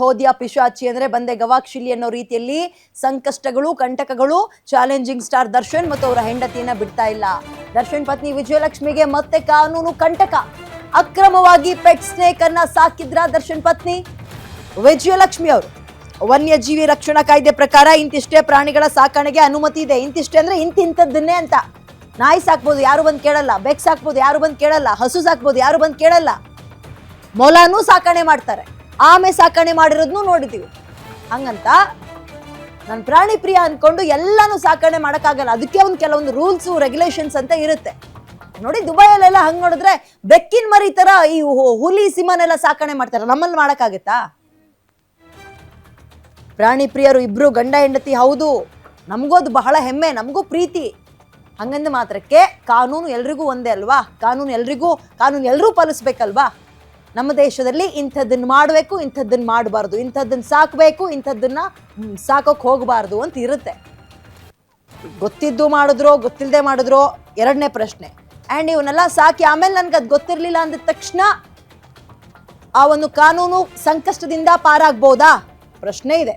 ಹೋದ್ಯಾ ಪಿಶಾಚಿ ಅಂದ್ರೆ ಬಂದೆ ಗವಾಕ್ಷಿಲಿ ಅನ್ನೋ ರೀತಿಯಲ್ಲಿ ಸಂಕಷ್ಟಗಳು ಕಂಟಕಗಳು ಚಾಲೆಂಜಿಂಗ್ ಸ್ಟಾರ್ ದರ್ಶನ್ ಮತ್ತು ಅವರ ಹೆಂಡತಿಯನ್ನ ಬಿಡ್ತಾ ಇಲ್ಲ. ದರ್ಶನ್ ಪತ್ನಿ ವಿಜಯಲಕ್ಷ್ಮಿಗೆ ಮತ್ತೆ ಕಾನೂನು ಕಂಟಕ. ಅಕ್ರಮವಾಗಿ ಪೆಟ್ ಸ್ನೇಕ್ ಅನ್ನ ಸಾಕಿದ್ರ ದರ್ಶನ್ ಪತ್ನಿ ವಿಜಯಲಕ್ಷ್ಮಿ ಅವರು. ವನ್ಯಜೀವಿ ರಕ್ಷಣಾ ಕಾಯ್ದೆ ಪ್ರಕಾರ ಇಂತಿಷ್ಟೇ ಪ್ರಾಣಿಗಳ ಸಾಕಣೆಗೆ ಅನುಮತಿ ಇದೆ. ಇಂತಿಷ್ಟೇ ಅಂದ್ರೆ ಇಂತಿಂತದ್ದನ್ನೇ ಅಂತ. ನಾಯಿ ಸಾಕ್ಬೋದು, ಯಾರು ಬಂದು ಕೇಳಲ್ಲ. ಬೆಕ್ ಸಾಕ್ಬೋದು, ಯಾರು ಬಂದು ಕೇಳಲ್ಲ. ಹಸು ಸಾಕ್ಬೋದು, ಯಾರು ಬಂದು ಕೇಳಲ್ಲ. ಮೊಲನೂ ಸಾಕಣೆ ಮಾಡ್ತಾರೆ, ಆಮೆ ಸಾಕಣೆ ಮಾಡಿರೋದ್ನು ನೋಡಿದೀವಿ. ಹಂಗಂತ ನಾನು ಪ್ರಾಣಿ ಪ್ರಿಯ ಅನ್ಕೊಂಡು ಎಲ್ಲಾನು ಸಾಕಣೆ ಮಾಡಕ್ಕಾಗಲ್ಲ. ಅದಕ್ಕೆ ಒಂದು ಕೆಲವೊಂದು ರೂಲ್ಸ್ ರೆಗ್ಯುಲೇಷನ್ಸ್ ಅಂತ ಇರುತ್ತೆ ನೋಡಿ. ದುಬೈಯಲ್ಲೆಲ್ಲ ಹಂಗ್ ನೋಡಿದ್ರೆ ಬೆಕ್ಕಿನ ಮರಿ ತರ ಈ ಹುಲಿ ಸಿಂಹನೆಲ್ಲ ಸಾಕಣೆ ಮಾಡ್ತಾರೆ. ನಮ್ಮಲ್ಲಿ ಮಾಡಕ್ಕಾಗತ್ತಾ? ಪ್ರಾಣಿ ಪ್ರಿಯರು ಇಬ್ರು ಗಂಡ ಹೆಂಡತಿ ಹೌದು, ನಮಗೋದು ಬಹಳ ಹೆಮ್ಮೆ, ನಮಗೂ ಪ್ರೀತಿ. ಹಂಗಂದ ಮಾತ್ರಕ್ಕೆ ಕಾನೂನು ಎಲ್ರಿಗೂ ಒಂದೇ ಅಲ್ವಾ? ಕಾನೂನು ಎಲ್ಲರೂ ಪಾಲಿಸ್ಬೇಕಲ್ವಾ? ನಮ್ಮ ದೇಶದಲ್ಲಿ ಇಂಥದ್ದನ್ನ ಮಾಡಬೇಕು, ಇಂಥದ್ದನ್ನ ಮಾಡಬಾರ್ದು, ಇಂಥದ್ದನ್ನ ಸಾಕಬೇಕು, ಇಂಥದ್ದನ್ನ ಸಾಕೋಕ್ ಹೋಗಬಾರ್ದು ಅಂತ ಇರುತ್ತೆ. ಗೊತ್ತಿದ್ದು ಮಾಡಿದ್ರೋ ಗೊತ್ತಿಲ್ಲದೆ ಮಾಡಿದ್ರೋ ಎರಡನೇ ಪ್ರಶ್ನೆ. ಆ್ಯಂಡ್ ಇವನ್ನೆಲ್ಲ ಸಾಕಿ ಆಮೇಲೆ ನನ್ಗೆ ಅದು ಗೊತ್ತಿರಲಿಲ್ಲ ಅಂದ ತಕ್ಷಣ ಆ ಒಂದು ಕಾನೂನು ಸಂಕಷ್ಟದಿಂದ ಪಾರಾಗ್ಬೋದಾ? ಪ್ರಶ್ನೆ ಇದೆ.